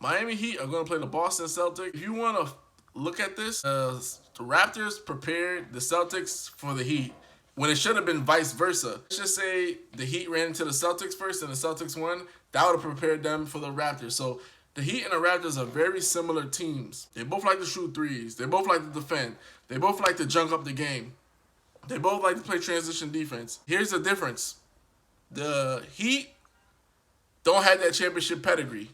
Miami Heat are going to play the Boston Celtics. If you want to look at this, the Raptors prepared the Celtics for the Heat when it should have been vice versa. Let's just say the Heat ran into the Celtics first and the Celtics won. That would have prepared them for the Raptors. So the Heat and the Raptors are very similar teams. They both like to shoot threes. They both like to defend. They both like to junk up the game. They both like to play transition defense. Here's the difference. The Heat don't have that championship pedigree.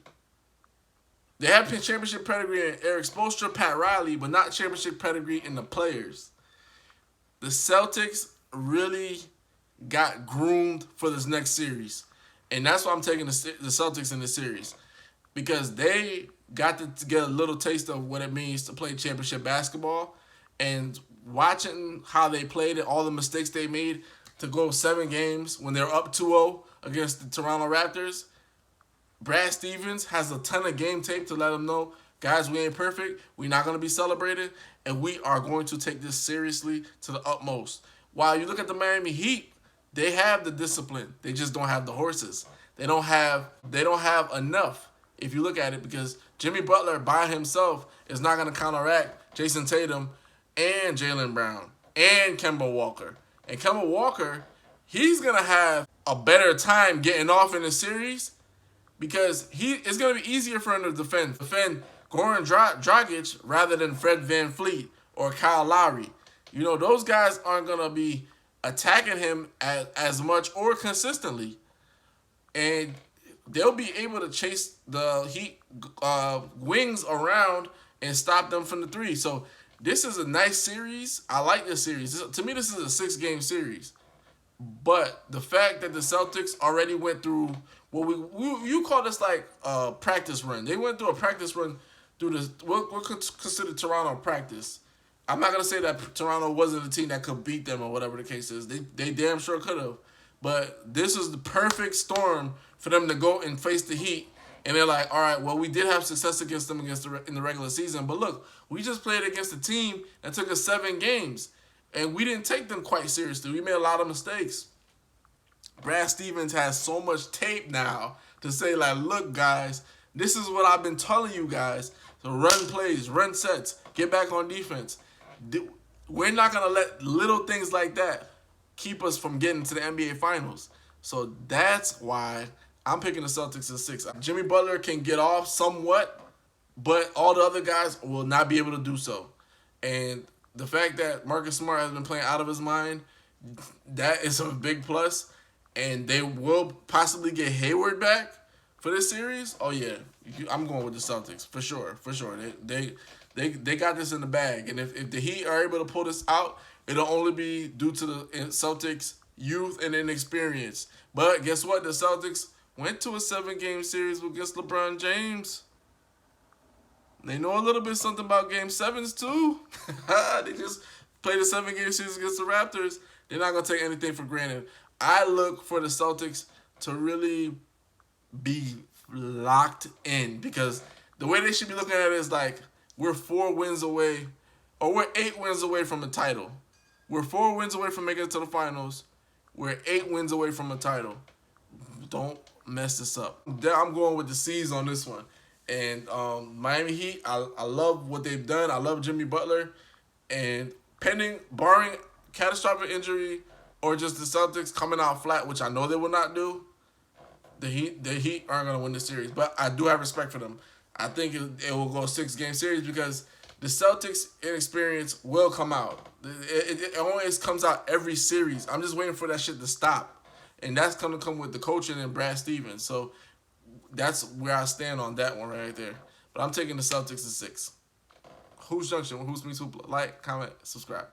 They have championship pedigree in Eric Spoelstra, Pat Riley, but not championship pedigree in the players. The Celtics really got groomed for this next series. And that's why I'm taking the Celtics in this series. Because they got to get a little taste of what it means to play championship basketball. And watching how they played it, all the mistakes they made to go 7 games when they're up 2-0 against the Toronto Raptors, Brad Stevens has a ton of game tape to let them know, guys, we ain't perfect. We're not going to be celebrated. And we are going to take this seriously to the utmost. While you look at the Miami Heat, they have the discipline. They just don't have the horses. They don't have enough, if you look at it, because Jimmy Butler by himself is not going to counteract Jason Tatum and Jaylen Brown and Kemba Walker. And Kemba Walker, he's going to have a better time getting off in the series because it's going to be easier for him to defend Goran Dragic rather than Fred VanVleet or Kyle Lowry. You know, those guys aren't going to be attacking him as much or consistently. And they'll be able to chase the Heat wings around and stop them from the three. So this is a nice series. I like this series. To me, this is a 6-game series. But the fact that the Celtics already went through what you call this like a practice run. They went through a practice run through this what considered Toronto practice. I'm not gonna say that Toronto wasn't a team that could beat them or whatever the case is. They damn sure could have. But this is the perfect storm for them to go and face the Heat. And they're like, all right, well, we did have success against them in the regular season. But look, we just played against a team that took us 7 games. And we didn't take them quite seriously. We made a lot of mistakes. Brad Stevens has so much tape now to say, like, look, guys, this is what I've been telling you guys. So run plays, run sets, get back on defense. We're not going to let little things like that keep us from getting to the NBA Finals. So that's why I'm picking the Celtics in 6. Jimmy Butler can get off somewhat, but all the other guys will not be able to do so. And the fact that Marcus Smart has been playing out of his mind, that is a big plus. And they will possibly get Hayward back for this series. Oh, yeah. I'm going with the Celtics, for sure. For sure. They got this in the bag. And if the Heat are able to pull this out, it'll only be due to the Celtics' youth and inexperience. But guess what? The Celtics went to a 7-game series against LeBron James. They know a little bit something about Game 7s, too. They just played a 7-game series against the Raptors. They're not going to take anything for granted. I look for the Celtics to really be locked in because the way they should be looking at it is like we're 4 wins away or we're 8 wins away from a title. We're 4 wins away from making it to the finals. We're 8 wins away from a title. Don't mess this up. I'm going with the C's on this one. And Miami Heat, I love what they've done. I love Jimmy Butler. And barring catastrophic injury or just the Celtics coming out flat, which I know they will not do, the Heat aren't going to win the series. But I do have respect for them. I think it will go a 6-game series because the Celtics' inexperience will come out. It always comes out every series. I'm just waiting for that shit to stop. And that's going to come with the coaching and Brad Stevens. So that's where I stand on that one right there. But I'm taking the Celtics to 6. Hoops Junction, Hoops meets Hoopla. Like, comment, subscribe.